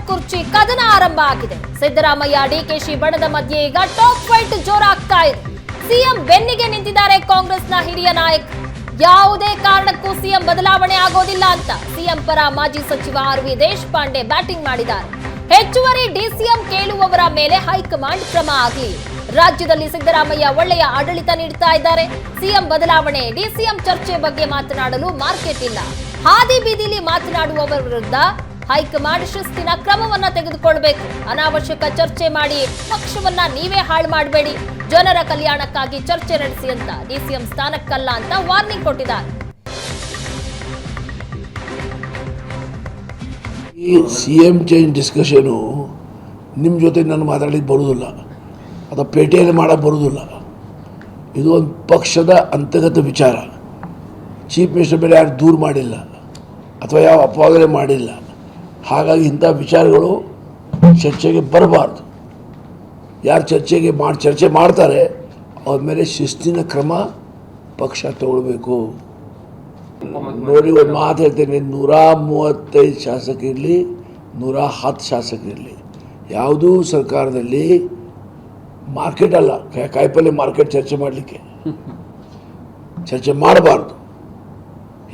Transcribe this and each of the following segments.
ಕುರ್ಚಿ ಕದನ ಆರಂಭ ಆಗಿದೆ. ಸಿದ್ದರಾಮಯ್ಯ ಡಿಕೆಶಿ ಬಣದ ಮಧ್ಯೆ ಈಗ ಟಾಪ್ ಫೈಟ್ ಜೋರಾಗ್ತಾ ಇದೆ. ಸಿಎಂ ಬೆನ್ನಿಗೆ ನಿಂತಿದ್ದಾರೆ ಕಾಂಗ್ರೆಸ್ನ ಹಿರಿಯ ನಾಯಕ. ಯಾವುದೇ ಕಾರಣಕ್ಕೂ ಸಿಎಂ ಬದಲಾವಣೆ ಆಗೋದಿಲ್ಲ ಅಂತ ಸಿಎಂ ಪರ ಮಾಜಿ ಸಚಿವ ಆರ್.ವಿ. ದೇಶಪಾಂಡೆ ಬ್ಯಾಟಿಂಗ್ ಮಾಡಿದ್ದಾರೆ. ಹೆಚ್ಚುವರಿ ಡಿಸಿಎಂ ಕೇಳುವವರ ಮೇಲೆ ಹೈಕಮಾಂಡ್ ಕ್ರಮ ಆಗಲಿ. ರಾಜ್ಯದಲ್ಲಿ ಸಿದ್ದರಾಮಯ್ಯ ಒಳ್ಳೆಯ ಆಡಳಿತ ನೀಡ್ತಾ ಇದ್ದಾರೆ. ಸಿಎಂ ಬದಲಾವಣೆ, ಡಿಸಿಎಂ ಚರ್ಚೆ ಬಗ್ಗೆ ಮಾತನಾಡಲು ಮಾರ್ಕೆಟ್ ಇಲ್ಲ. ಹಾದಿ ಬೀದಿಲಿ ಮಾತನಾಡುವವರ ವಿರುದ್ಧ ಹೈಕಮಾಂಡ್ ಶಿಸ್ತಿನ ಕ್ರಮವನ್ನ ತೆಗೆದುಕೊಳ್ಬೇಕು. ಅನಾವಶ್ಯಕ ಚರ್ಚೆ ಮಾಡಿ ಪಕ್ಷವನ್ನ ನೀವೇ ಹಾಳು ಮಾಡಬೇಡಿ. ಜನರ ಕಲ್ಯಾಣಕ್ಕಾಗಿ ಚರ್ಚೆ ನಡೆಸಿ ಅಂತ ಡಿಸಿಎಂ ಸ್ಥಾನಕ್ಕಲ್ಲ ಅಂತ ವಾರ್ನಿಂಗ್ ಕೊಟ್ಟಿದ್ದಾರೆ. ಈ ಸಿಎಂ ಚೇಂಜ್ ಡಿಸ್ಕಷನು ನಿಮ್ಮ ಜೊತೆ ನಾನು ಮಾತಾಡಲಿಕ್ಕೆ ಬರೋದಿಲ್ಲ, ಅಥವಾ ಪೇಟೆಯಲ್ಲಿ ಮಾಡೋಕ್ಕೆ ಬರೋದಿಲ್ಲ. ಇದು ಒಂದು ಪಕ್ಷದ ಅಂತರ್ಗತ ವಿಚಾರ. ಚೀಫ್ ಮಿನಿಸ್ಟರ್ ಮೇಲೆ ಯಾರು ದೂರು ಮಾಡಿಲ್ಲ ಅಥವಾ ಯಾವ ಅಪವಾದನೆ ಮಾಡಿಲ್ಲ. ಹಾಗಾಗಿ ಇಂಥ ವಿಚಾರಗಳು ಚರ್ಚೆಗೆ ಬರಬಾರ್ದು. ಯಾರು ಚರ್ಚೆ ಮಾಡ್ತಾರೆ ಅವ್ರ ಮೇಲೆ ಶಿಸ್ತಿನ ಕ್ರಮ ಪಕ್ಷ ತಗೊಳ್ಬೇಕು. ನೋಡಿ, ಒಂದು ಮಾತು ಹೇಳ್ತೇನೆ, 135 ಶಾಸಕರಿರಲಿ, 110 ಶಾಸಕರಿರಲಿ, ಯಾವುದೂ ಸರ್ಕಾರದಲ್ಲಿ ಮಾರ್ಕೆಟ್ ಅಲ್ಲ, ಕಾಯಿಪಲ್ಯ ಮಾರ್ಕೆಟ್ ಚರ್ಚೆ ಮಾಡಲಿಕ್ಕೆ. ಚರ್ಚೆ ಮಾಡಬಾರ್ದು.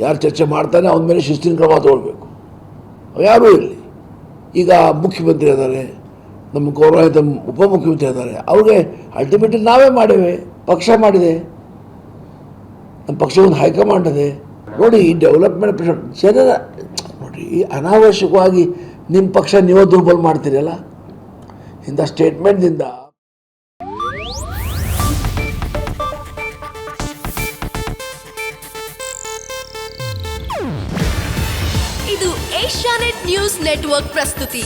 ಯಾರು ಚರ್ಚೆ ಮಾಡ್ತಾನೆ ಅವನ ಮೇಲೆ ಶಿಸ್ತಿನ ಕ್ರಮ ತಗೊಳ್ಬೇಕು. ಯಾರೂ ಇರಲಿ. ಈಗ ಮುಖ್ಯಮಂತ್ರಿ ಇದ್ದಾರೆ, ನಮ್ಮ ಗೌರವಾನ್ವಿತ ಉಪಮುಖ್ಯಮಂತ್ರಿ ಇದ್ದಾರೆ, ಅವ್ರಿಗೆ ಅಲ್ಟಿಮೇಟ್ಲಿ ನಾವೇ ಮಾಡೇವೆ, ಪಕ್ಷ ಮಾಡಿದೆ, ನಮ್ಮ ಪಕ್ಷ ಒಂದು ಹೈಕಮಾಂಡ್ ಇದೆ. ನೋಡಿ, ಈ ಡೆವಲಪ್ಮೆಂಟ್ ಜನರ ನೋಡಿ, ಅನಾವಶ್ಯಕವಾಗಿ ನಿಮ್ಮ ಪಕ್ಷ ನೀವೇ ದುರ್ಬಲ ಮಾಡ್ತೀರಲ್ಲ ಇಂಥ ಸ್ಟೇಟ್ಮೆಂಟ್ನಿಂದ. ಇದು ಏಷ್ಯಾನೆಟ್ ನ್ಯೂಸ್ ನೆಟ್ವರ್ಕ್ ಪ್ರಸ್ತುತಿ.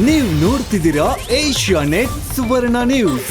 ನೀವು ನೋಡ್ತಿದ್ದೀರಾ ಏಷ್ಯಾನೆಟ್ ಸುವರ್ಣ ನ್ಯೂಸ್.